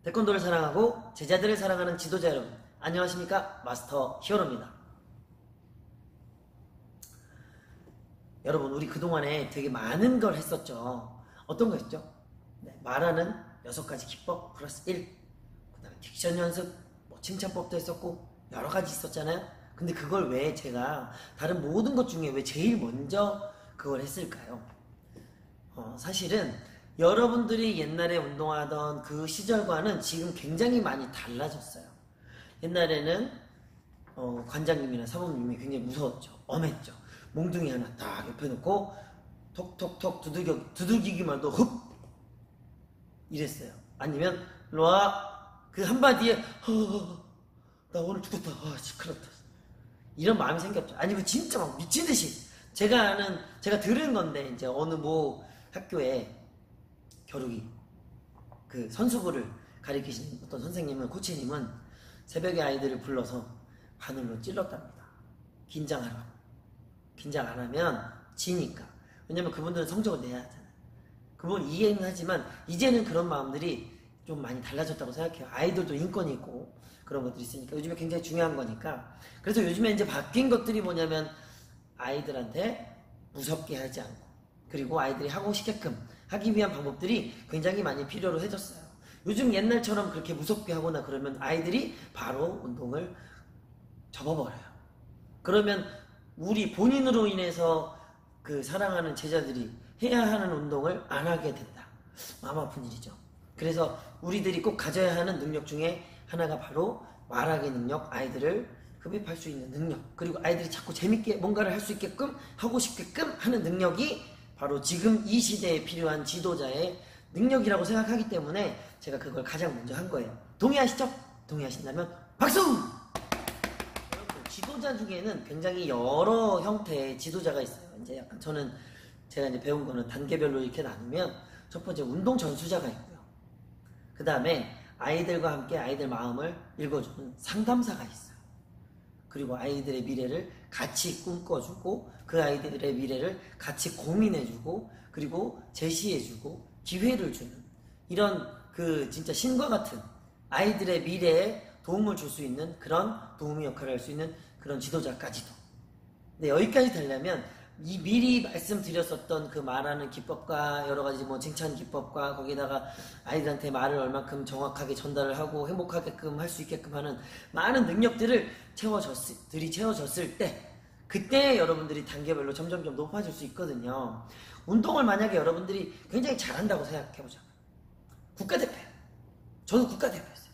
태권도를 사랑하고 제자들을 사랑하는 지도자 여러분, 안녕하십니까? 마스터 히어로입니다. 여러분, 우리 그동안에 되게 많은 걸 했었죠. 어떤 거 했죠? 네, 말하는 6가지 기법 플러스 1, 그 다음에 딕션 연습, 뭐 칭찬법도 했었고 여러 가지 있었잖아요. 근데 그걸 왜 제가 다른 모든 것 중에 왜 제일 먼저 그걸 했을까요? 사실은 여러분들이 옛날에 운동하던 그 시절과는 지금 굉장히 많이 달라졌어요. 옛날에는 관장님이나 사모님이 굉장히 무서웠죠. 엄했죠. 몽둥이 하나 딱 옆에 놓고 톡톡톡 두들기기만 해도 흡! 이랬어요. 아니면 일로와, 그 한마디에 나 오늘 죽었다, 시끄럽다, 이런 마음이 생겼죠. 아니면 진짜 막 미친듯이 제가 들은 건데, 이제 어느 뭐 학교에 겨루기 그 선수부를 가리키신 어떤 선생님은, 코치님은 새벽에 아이들을 불러서 바늘로 찔렀답니다. 긴장하라고. 긴장 안 하면 지니까. 왜냐면 그분들은 성적을 내야 하잖아요. 그분 이해는 하지만 이제는 그런 마음들이 좀 많이 달라졌다고 생각해요. 아이들도 인권이 있고 그런 것들이 있으니까 요즘에 굉장히 중요한 거니까. 그래서 요즘에 이제 바뀐 것들이 뭐냐면, 아이들한테 무섭게 하지 않고, 그리고 아이들이 하고 싶게끔 하기 위한 방법들이 굉장히 많이 필요로 해졌어요. 요즘 옛날처럼 그렇게 무섭게 하거나 그러면 아이들이 바로 운동을 접어버려요. 그러면 우리 본인으로 인해서 그 사랑하는 제자들이 해야 하는 운동을 안 하게 된다. 마음 아픈 일이죠. 그래서 우리들이 꼭 가져야 하는 능력 중에 하나가 바로 말하기 능력, 아이들을 흡입할 수 있는 능력, 그리고 아이들이 자꾸 재밌게 뭔가를 할 수 있게끔, 하고 싶게끔 하는 능력이 바로 지금 이 시대에 필요한 지도자의 능력이라고 생각하기 때문에 제가 그걸 가장 먼저 한 거예요. 동의하시죠? 동의하신다면 박수! 여러분, 지도자 중에는 굉장히 여러 형태의 지도자가 있어요. 이제 약간 제가 이제 배운 거는 단계별로 이렇게 나누면, 첫 번째 운동 전수자가 있고요. 그 다음에 아이들과 함께 아이들 마음을 읽어주는 상담사가 있어요. 그리고 아이들의 미래를 같이 꿈꿔주고, 그 아이들의 미래를 같이 고민해주고, 그리고 제시해주고 기회를 주는, 이런 그 진짜 신과 같은 아이들의 미래에 도움을 줄 수 있는 그런 도우미 역할을 할 수 있는 그런 지도자까지도. 근데 여기까지 되려면 이 미리 말씀드렸었던 그 말하는 기법과 여러 가지 뭐 칭찬 기법과, 거기다가 아이들한테 말을 얼만큼 정확하게 전달을 하고 행복하게끔 할 수 있게끔 하는 많은 능력들을 채워졌을 때, 그때 여러분들이 단계별로 점점점 높아질 수 있거든요. 운동을 만약에 여러분들이 굉장히 잘한다고 생각해보자. 국가대표예요. 저도 국가대표였어요.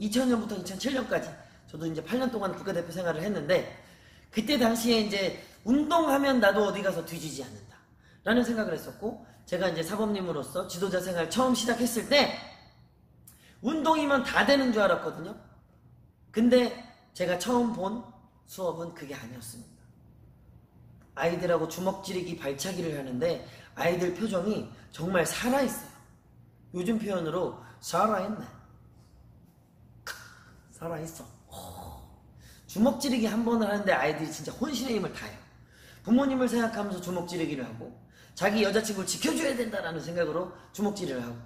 2000년부터 2007년까지 저도 이제 8년 동안 국가대표 생활을 했는데, 그때 당시에 이제 운동하면 나도 어디 가서 뒤지지 않는다 라는 생각을 했었고, 제가 이제 사범님으로서 지도자 생활 처음 시작했을 때 운동이면 다 되는 줄 알았거든요. 근데 제가 처음 본 수업은 그게 아니었습니다. 아이들하고 주먹지르기 발차기를 하는데 아이들 표정이 정말 살아있어요. 요즘 표현으로 살아있네. 살아있어. 주먹지르기 한 번을 하는데 아이들이 진짜 혼신의 힘을 다해요. 부모님을 생각하면서 주먹지르기를 하고, 자기 여자친구를 지켜줘야 된다라는 생각으로 주먹지르기를 하고,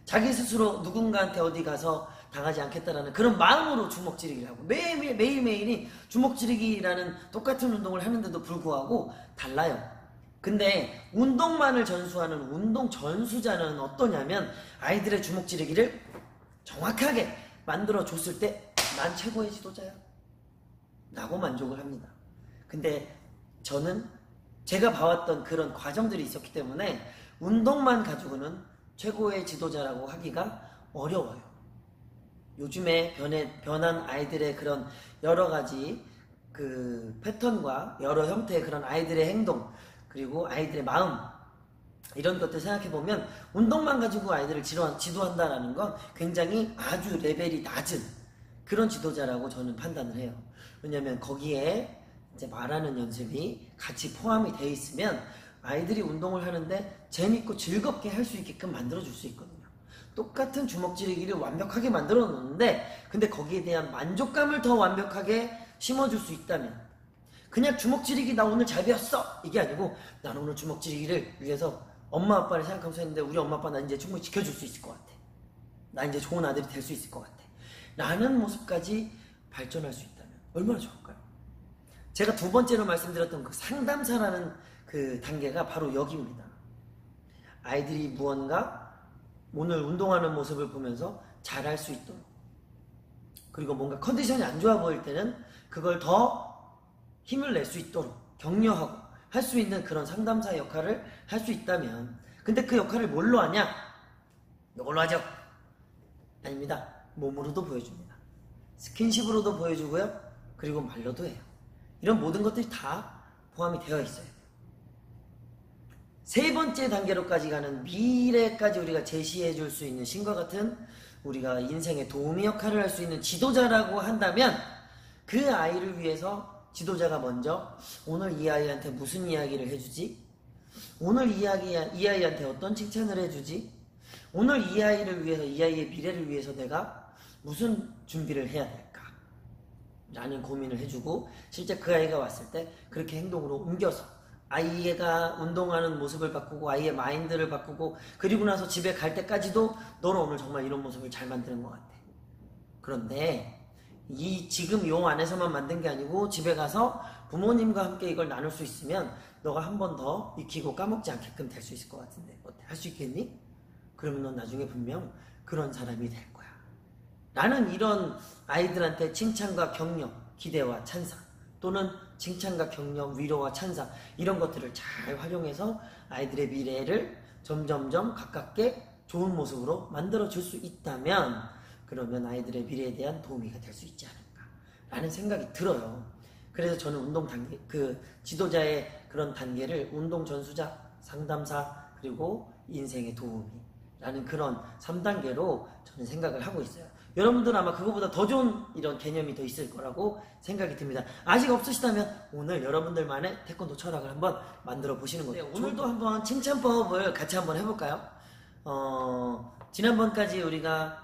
자기 스스로 누군가한테 어디 가서 당하지 않겠다라는 그런 마음으로 주먹지르기를 하고, 매일매일이 주먹지르기라는 똑같은 운동을 하는데도 불구하고 달라요. 근데 운동만을 전수하는 운동 전수자는 어떠냐면, 아이들의 주먹지르기를 정확하게 만들어줬을 때 난 최고의 지도자야 라고 만족을 합니다. 근데 저는 제가 봐왔던 그런 과정들이 있었기 때문에 운동만 가지고는 최고의 지도자라고 하기가 어려워요. 요즘에 변한 아이들의 그런 여러 가지 그 패턴과 여러 형태의 그런 아이들의 행동, 그리고 아이들의 마음, 이런 것들 생각해보면 운동만 가지고 아이들을 지도한다는 건 굉장히 아주 레벨이 낮은 그런 지도자라고 저는 판단을 해요. 왜냐면 거기에 이제 말하는 연습이 같이 포함이 되어 있으면 아이들이 운동을 하는데 재밌고 즐겁게 할 수 있게끔 만들어줄 수 있거든요. 똑같은 주먹지르기를 완벽하게 만들어 놓는데, 근데 거기에 대한 만족감을 더 완벽하게 심어줄 수 있다면, 그냥 주먹지르기 나 오늘 잘 배웠어 이게 아니고, 나는 오늘 주먹지르기를 위해서 엄마 아빠를 생각하면서 했는데 우리 엄마 아빠 나 이제 충분히 지켜줄 수 있을 것 같아. 나 이제 좋은 아들이 될 수 있을 것 같아 라는 모습까지 발전할 수 있다면 얼마나 좋을까요? 제가 두 번째로 말씀드렸던 그 상담사라는 그 단계가 바로 여기입니다. 아이들이 무언가 오늘 운동하는 모습을 보면서 잘할 수 있도록, 그리고 뭔가 컨디션이 안 좋아 보일 때는 그걸 더 힘을 낼 수 있도록 격려하고 할 수 있는 그런 상담사 역할을 할 수 있다면, 근데 그 역할을 뭘로 하냐? 이걸로 하죠? 아닙니다. 몸으로도 보여줍니다. 스킨십으로도 보여주고요. 그리고 말로도 해요. 이런 모든 것들이 다 포함이 되어 있어요. 세 번째 단계로까지 가는 미래까지 우리가 제시해 줄 수 있는 신과 같은 우리가 인생의 도우미 역할을 할 수 있는 지도자라고 한다면, 그 아이를 위해서 지도자가 먼저 오늘 이 아이한테 무슨 이야기를 해주지? 오늘 이 아이한테 어떤 칭찬을 해주지? 오늘 이 아이를 위해서, 이 아이의 미래를 위해서 내가 무슨 준비를 해야 될까? 라는 고민을 해주고, 실제 그 아이가 왔을 때 그렇게 행동으로 옮겨서 아이가 운동하는 모습을 바꾸고 아이의 마인드를 바꾸고, 그리고 나서 집에 갈 때까지도 너는 오늘 정말 이런 모습을 잘 만드는 것 같아. 그런데 지금 요 안에서만 만든 게 아니고 집에 가서 부모님과 함께 이걸 나눌 수 있으면 너가 한 번 더 익히고 까먹지 않게끔 될 수 있을 것 같은데 어때? 할 수 있겠니? 그러면 넌 나중에 분명 그런 사람이 될 거야 라는, 이런 아이들한테 칭찬과 격려, 기대와 찬사, 또는 칭찬과 격려, 위로와 찬사, 이런 것들을 잘 활용해서 아이들의 미래를 점점점 가깝게 좋은 모습으로 만들어 줄 수 있다면, 그러면 아이들의 미래에 대한 도우미가 될 수 있지 않을까 라는 생각이 들어요. 그래서 저는 운동 단계, 그 지도자의 그런 단계를 운동 전수자, 상담사, 그리고 인생의 도우미라는 그런 3단계로 저는 생각을 하고 있어요. 여러분들은 아마 그거보다 더 좋은 이런 개념이 더 있을 거라고 생각이 듭니다. 아직 없으시다면 오늘 여러분들만의 태권도 철학을 한번 만들어 보시는 거죠. 오늘도 한번 칭찬법을 같이 한번 해볼까요? 지난번까지 우리가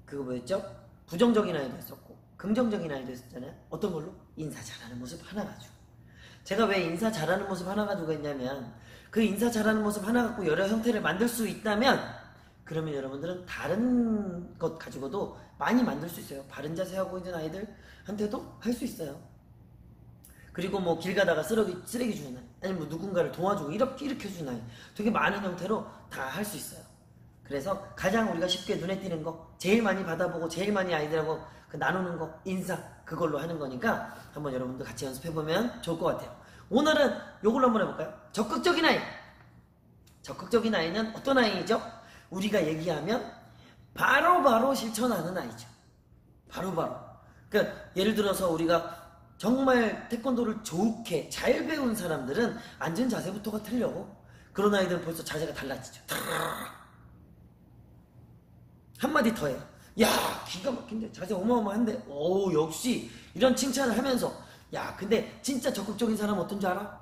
그거 뭐였죠? 부정적인 아이도 했었고 긍정적인 아이도 했었잖아요. 어떤 걸로? 인사 잘하는 모습 하나 가지고. 제가 왜 인사 잘하는 모습 하나 가지고 했냐면, 그 인사 잘하는 모습 하나 갖고 여러 형태를 만들 수 있다면, 그러면 여러분들은 다른 것 가지고도 많이 만들 수 있어요. 바른 자세 하고 있는 아이들한테도 할 수 있어요. 그리고 뭐 길 가다가 쓰레기 주는 아이, 아니면 뭐 누군가를 도와주고 이렇게 주는 아이, 되게 많은 형태로 다 할 수 있어요. 그래서 가장 우리가 쉽게 눈에 띄는 거, 제일 많이 받아보고 제일 많이 아이들하고 나누는 거, 인사, 그걸로 하는 거니까 한번 여러분들 같이 연습해보면 좋을 것 같아요. 오늘은 요걸로 한번 해볼까요? 적극적인 아이. 적극적인 아이는 어떤 아이죠? 우리가 얘기하면 바로바로 실천하는 아이죠. 바로바로. 그러니까 예를 들어서 우리가 정말 태권도를 좋게 잘 배운 사람들은 앉은 자세부터가 틀려고, 그런 아이들은 벌써 자세가 달라지죠. 한마디 더 해요. 야, 기가 막힌데, 자세 어마어마한데, 오, 역시, 이런 칭찬을 하면서, 야, 근데 진짜 적극적인 사람 어떤 줄 알아?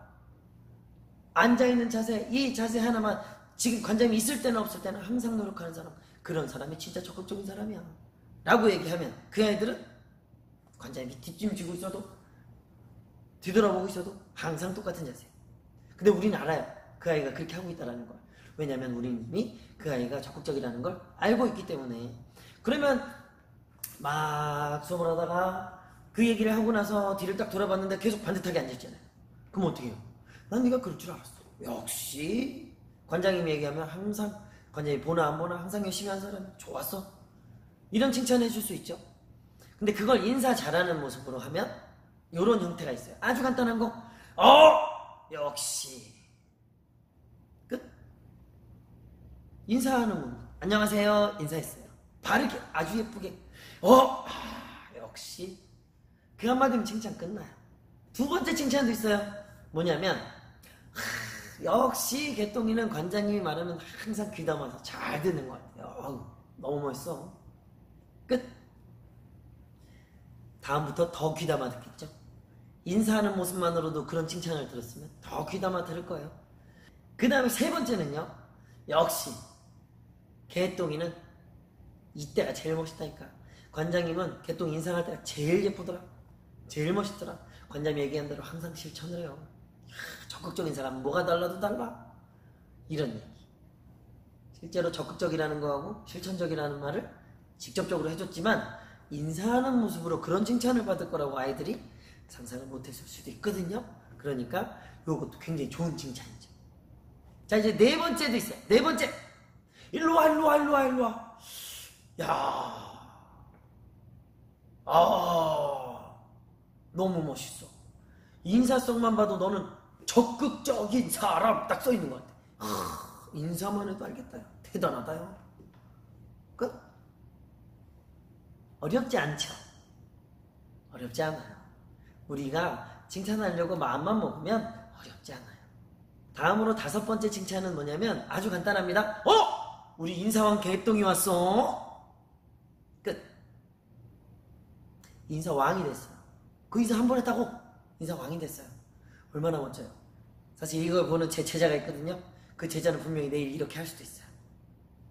앉아있는 자세, 이 자세 하나만 지금 관장님이 있을 때나 없을 때나 항상 노력하는 사람, 그런 사람이 진짜 적극적인 사람이야 라고 얘기하면, 그 아이들은 관장님이 뒷짐지고 있어도, 뒤돌아보고 있어도 항상 똑같은 자세. 근데 우리는 알아요. 그 아이가 그렇게 하고 있다는 걸. 왜냐면 우리는 이미 그 아이가 적극적이라는 걸 알고 있기 때문에. 그러면 막 수업을 하다가 그 얘기를 하고 나서 뒤를 딱 돌아봤는데 계속 반듯하게 앉아있잖아요. 그럼 어떻게 해요? 난 네가 그럴 줄 알았어. 역시 관장님이 얘기하면 항상, 관장님이 보나 안 보나 항상 열심히 한 사람이 좋았어, 이런 칭찬해 줄 수 있죠. 근데 그걸 인사 잘하는 모습으로 하면 이런 형태가 있어요. 아주 간단한 거, 역시 끝. 인사하는 분, 안녕하세요 인사했어요. 바르게 아주 예쁘게, 역시. 그 한마디면 칭찬 끝나요. 두 번째 칭찬도 있어요. 뭐냐면, 역시 개똥이는 관장님이 말하면 항상 귀담아서 잘 듣는 것 같아요. 너무 멋있어. 끝. 다음부터 더 귀담아 듣겠죠. 인사하는 모습만으로도 그런 칭찬을 들었으면 더 귀담아 들을 거예요. 그 다음에 세 번째는요, 역시 개똥이는 이때가 제일 멋있다니까. 관장님은 개똥 인사할 때가 제일 예쁘더라, 제일 멋있더라. 관장님이 얘기한 대로 항상 실천을 해요. 적극적인 사람은 뭐가 달라도 달라, 이런 얘기. 실제로 적극적이라는 거하고 실천적이라는 말을 직접적으로 해줬지만 인사하는 모습으로 그런 칭찬을 받을 거라고 아이들이 상상을 못했을 수도 있거든요. 그러니까 이것도 굉장히 좋은 칭찬이죠. 자, 이제 네 번째도 있어요. 네 번째, 일로와 일로와 일로와 일로와. 야, 너무 멋있어. 인사성만 봐도 너는 적극적인 사람 딱 써있는 것 같아. 인사만 해도 알겠다. 대단하다요. 끝. 어렵지 않죠? 어렵지 않아요. 우리가 칭찬하려고 마음만 먹으면 어렵지 않아요. 다음으로 다섯 번째 칭찬은 뭐냐면 아주 간단합니다. 우리 인사왕 개똥이 왔어. 끝. 인사왕이 됐어요. 그 인사 한 번 했다고 인사왕이 됐어요. 얼마나 멋져요. 사실 이걸 보는 제 제자가 있거든요. 그 제자는 분명히 내일 이렇게 할 수도 있어요.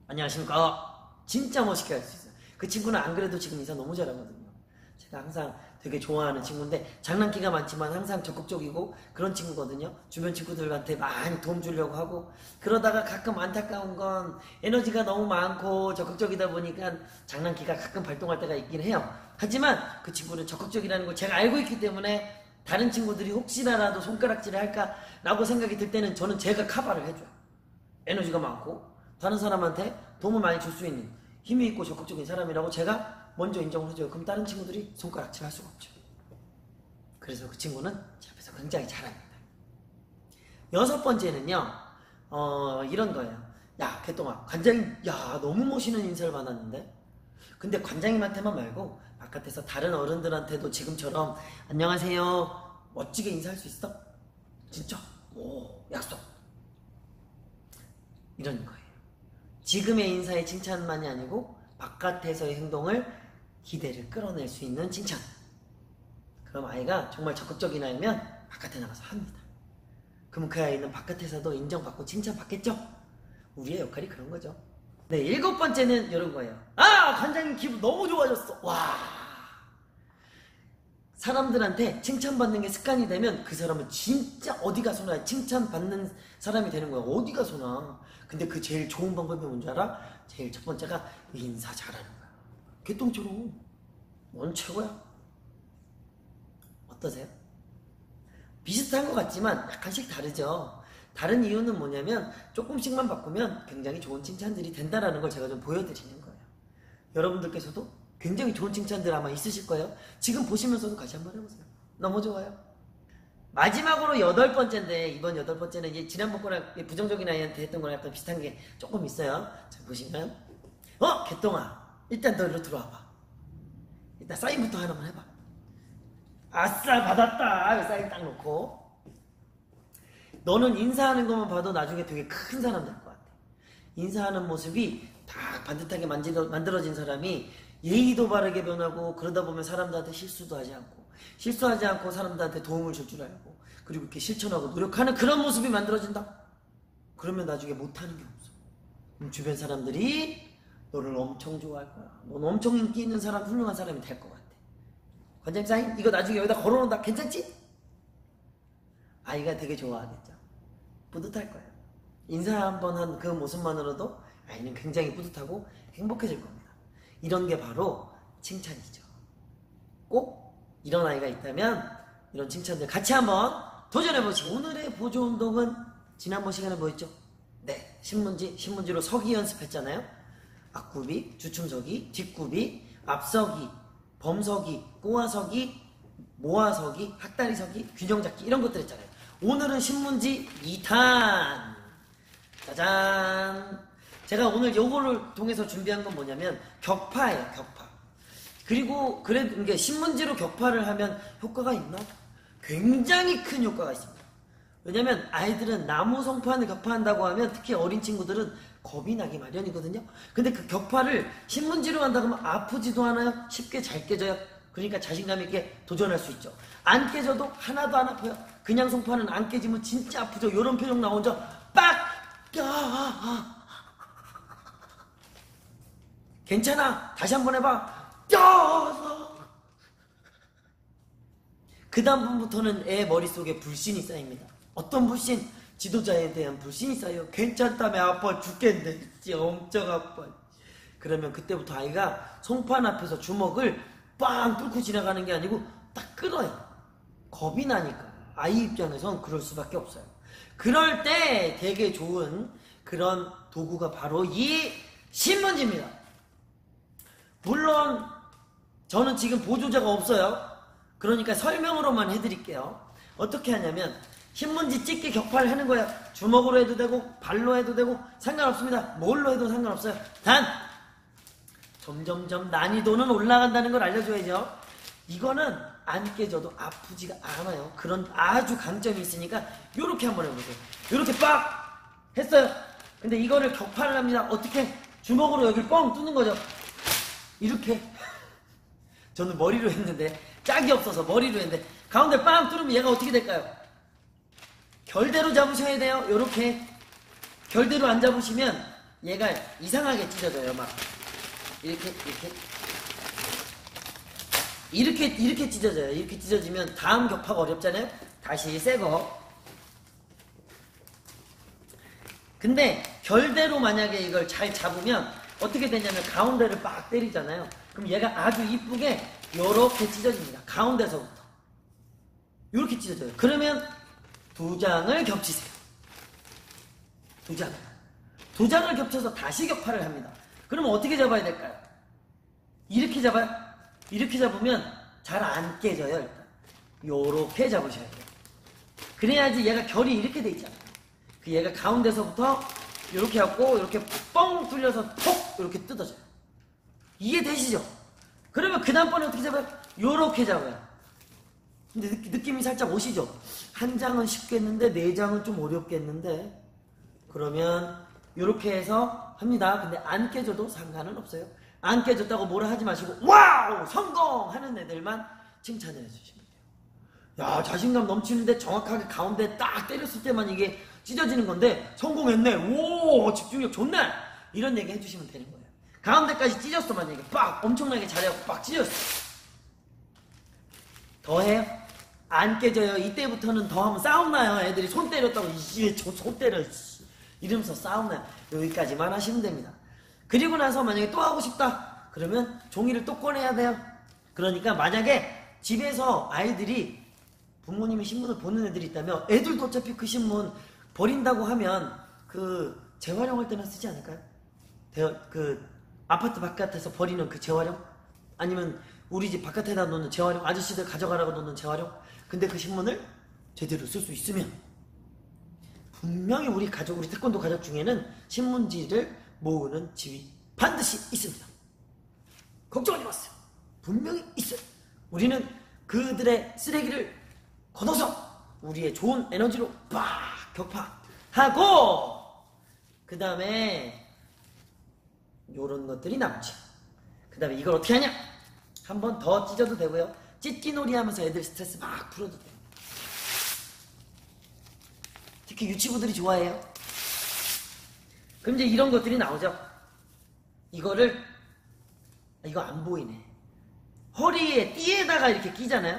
안녕하십니까. 진짜 멋있게 할 수 있어요. 그 친구는 안 그래도 지금 인사 너무 잘하거든요. 제가 항상 되게 좋아하는 친구인데 장난기가 많지만 항상 적극적이고 그런 친구거든요. 주변 친구들한테 많이 도움 주려고 하고, 그러다가 가끔 안타까운 건 에너지가 너무 많고 적극적이다 보니까 장난기가 가끔 발동할 때가 있긴 해요. 하지만 그 친구는 적극적이라는 걸 제가 알고 있기 때문에 다른 친구들이 혹시나라도 손가락질을 할까 라고 생각이 들 때는 저는 제가 카바를 해줘요. 에너지가 많고 다른 사람한테 도움을 많이 줄 수 있는 힘이 있고 적극적인 사람이라고 제가 먼저 인정을 해줘요. 그럼 다른 친구들이 손가락질 할 수가 없죠. 그래서 그 친구는 제 앞에서 굉장히 잘합니다. 여섯 번째는요, 이런 거예요. 야, 개똥아, 관장님, 야, 너무 멋있는 인사를 받았는데? 근데 관장님한테만 말고 바깥에서 다른 어른들한테도 지금처럼 안녕하세요, 멋지게 인사할 수 있어? 진짜? 오, 약속. 이런 거예요. 지금의 인사의 칭찬만이 아니고 바깥에서의 행동을 기대를 끌어낼 수 있는 칭찬. 그럼 아이가 정말 적극적인 아이면 바깥에 나가서 합니다. 그럼 그 아이는 바깥에서도 인정받고 칭찬받겠죠? 우리의 역할이 그런 거죠. 네, 일곱 번째는 이런 거예요. 관장님 기분 너무 좋아졌어. 와, 사람들한테 칭찬받는 게 습관이 되면 그 사람은 진짜 어디 가서나 칭찬받는 사람이 되는 거야. 어디 가서나. 근데 그 제일 좋은 방법이 뭔지 알아? 제일 첫 번째가 인사 잘하는 거야. 개똥처럼. 넌 최고야. 어떠세요? 비슷한 것 같지만 약간씩 다르죠. 다른 이유는 뭐냐면 조금씩만 바꾸면 굉장히 좋은 칭찬들이 된다는 걸 제가 좀 보여드리는 거예요. 여러분들께서도 굉장히 좋은 칭찬들 아마 있으실 거예요. 지금 보시면서도 같이 한번 해보세요. 너무 좋아요. 마지막으로 여덟 번째인데, 이번 여덟 번째는 이제 지난번 거랑 부정적인 아이한테 했던 거랑 약간 비슷한 게 조금 있어요. 자, 보시면 개똥아, 일단 너 일로 들어와봐. 일단 사인부터 하나만 해봐. 아싸, 받았다. 사인 딱 놓고, 너는 인사하는 것만 봐도 나중에 되게 큰 사람 될 것 같아. 인사하는 모습이 딱 반듯하게 만들어진 사람이 예의도 바르게 변하고, 그러다 보면 사람들한테 실수도 하지 않고 사람들한테 도움을 줄 줄 알고, 그리고 이렇게 실천하고 노력하는 그런 모습이 만들어진다. 그러면 나중에 못하는 게 없어. 그럼 주변 사람들이 너를 엄청 좋아할 거야. 넌 엄청 인기 있는 사람, 훌륭한 사람이 될 것 같아. 관장님 사인 이거 나중에 여기다 걸어놓는다. 괜찮지? 아이가 되게 좋아하겠죠. 뿌듯할 거예요. 인사 한번 한 그 모습만으로도 아이는 굉장히 뿌듯하고 행복해질 겁니다. 이런 게 바로 칭찬이죠. 꼭 이런 아이가 있다면 이런 칭찬들 같이 한번 도전해보시고, 오늘의 보조운동은 지난번 시간에 뭐였죠? 네, 신문지로 서기 연습했잖아요. 앞구비, 주춤서기, 뒷구비, 앞서기, 범서기, 꼬아서기, 모아서기, 학다리서기, 균형잡기, 이런 것들 했잖아요. 오늘은 신문지 2탄. 짜잔. 제가 오늘 요거를 통해서 준비한 건 뭐냐면 격파예요. 격파. 그리고 이게 신문지로 격파를 하면 효과가 있나? 굉장히 큰 효과가 있습니다. 왜냐면 아이들은 나무 송판을 격파한다고 하면, 특히 어린 친구들은 겁이 나기 마련이거든요. 근데 그 격파를 신문지로 한다고 하면 아프지도 않아요. 쉽게 잘 깨져요. 그러니까 자신감 있게 도전할 수 있죠. 안 깨져도 하나도 안 아파요. 그냥 송판은 안 깨지면 진짜 아프죠. 요런 표정 나오죠. 빡! 괜찮아. 다시 한번 해봐. 그 다음부터는 애 머릿속에 불신이 쌓입니다. 어떤 불신? 지도자에 대한 불신이 쌓여 괜찮다며 아파 죽겠는데 진짜 엄청 아파. 그러면 그때부터 아이가 송판 앞에서 주먹을 빵 뚫고 지나가는 게 아니고 딱 끌어요. 겁이 나니까 아이 입장에선 그럴 수밖에 없어요. 그럴 때 되게 좋은 그런 도구가 바로 이 신문지입니다. 물론 저는 지금 보조자가 없어요. 그러니까 설명으로만 해드릴게요. 어떻게 하냐면 신문지 찍기 격파를 하는 거예요. 주먹으로 해도 되고 발로 해도 되고 상관없습니다. 뭘로 해도 상관없어요. 단 점점점 난이도는 올라간다는 걸 알려줘야죠. 이거는 안 깨져도 아프지가 않아요. 그런 아주 강점이 있으니까 요렇게 한번 해보세요. 요렇게 빡 했어요. 근데 이거를 격파를 합니다. 어떻게? 주먹으로 여기를 뻥 뚫는 거죠. 이렇게. 저는 머리로 했는데 짝이 없어서 머리로 했는데 가운데 빵 뚫으면 얘가 어떻게 될까요? 결대로 잡으셔야 돼요. 요렇게 결대로 안 잡으시면 얘가 이상하게 찢어져요. 막 이렇게 찢어져요. 이렇게 찢어지면 다음 격파가 어렵잖아요. 다시 새거. 근데 결대로 만약에 이걸 잘 잡으면 어떻게 되냐면 가운데를 빡 때리잖아요. 그럼 얘가 아주 이쁘게 요렇게 찢어집니다. 가운데서부터 요렇게 찢어져요. 그러면 두 장을 겹치세요. 두 장을 겹쳐서 다시 격파를 합니다. 그러면 어떻게 잡아야 될까요? 이렇게 잡아요. 이렇게 잡으면 잘 안 깨져요. 일단 요렇게 잡으셔야 돼요. 그래야지 얘가 결이 이렇게 돼 있잖아요. 그 얘가 가운데서부터 요렇게 갖고 이렇게 뻥 뚫려서 톡 이렇게 뜯어져요. 이해되시죠? 그러면 그 다음번에 어떻게 잡아요? 요렇게 잡아요. 근데 느낌이 살짝 오시죠? 한 장은 쉽겠는데 네 장은 좀 어렵겠는데 그러면 요렇게 해서 합니다. 근데 안 깨져도 상관은 없어요. 안 깨졌다고 뭐라 하지 마시고 와우! 성공하는 애들만 칭찬을 해주시면 돼요. 야, 자신감 넘치는데 정확하게 가운데 딱 때렸을 때만 이게 찢어지는 건데 성공했네. 오, 집중력 좋네. 이런 얘기 해주시면 되는 거예요. 가운데까지 찢었어. 만약에 빡 엄청나게 잘해갖고 빡 찢었어. 더 해요? 안 깨져요. 이때부터는 더 하면 싸움나요. 애들이 손 때렸다고 이제 저 손 때려 이러면서 싸움나요. 여기까지만 하시면 됩니다. 그리고 나서 만약에 또 하고 싶다 그러면 종이를 또 꺼내야 돼요. 그러니까 만약에 집에서 아이들이 부모님이 신문을 보는 애들이 있다면 애들도 어차피 그 신문 버린다고 하면 그 재활용할 때나 쓰지 않을까요? 그 아파트 바깥에서 버리는 그 재활용? 아니면 우리 집 바깥에다 놓는 재활용? 아저씨들 가져가라고 놓는 재활용? 근데 그 신문을 제대로 쓸 수 있으면 분명히 우리 태권도 가족 중에는 신문지를 모으는 집이 반드시 있습니다. 걱정하지 마세요. 분명히 있어요. 우리는 그들의 쓰레기를 걷어서 우리의 좋은 에너지로 빡 격파하고 그 다음에 요런 것들이 남죠. 그 다음에 이걸 어떻게 하냐? 한 번 더 찢어도 되고요. 찢기놀이 하면서 애들 스트레스 막 풀어도 돼요. 특히 유치부들이 좋아해요. 그럼 이제 이런 것들이 나오죠. 이거 안 보이네. 허리에 띠에다가 이렇게 끼잖아요.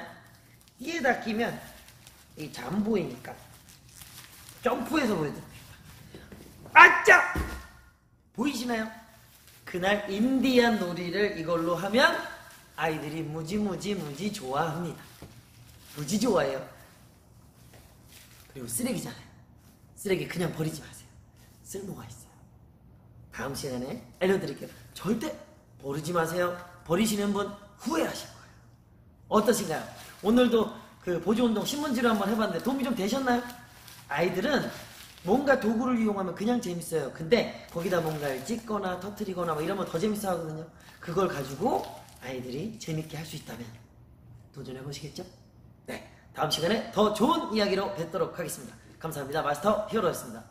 띠에다 끼면 이게 잘 안 보이니까 점프해서 보여드립니다. 아짜! 보이시나요? 그날 인디안 놀이를 이걸로 하면 아이들이 무지 좋아합니다. 무지 좋아해요. 그리고 쓰레기잖아요. 쓰레기 그냥 버리지 마세요. 쓸모가 있어요. 다음 시간에 알려드릴게요. 절대 버리지 마세요. 버리시는 분 후회하실 거예요. 어떠신가요? 오늘도 그 보조운동 신문지로 한번 해봤는데 도움이 좀 되셨나요? 아이들은 뭔가 도구를 이용하면 그냥 재밌어요. 근데 거기다 뭔가를 찍거나 터트리거나 뭐 이러면 더 재밌어 하거든요. 그걸 가지고 아이들이 재밌게 할 수 있다면 도전해 보시겠죠? 네, 다음 시간에 더 좋은 이야기로 뵙도록 하겠습니다. 감사합니다. 마스터 히어로였습니다.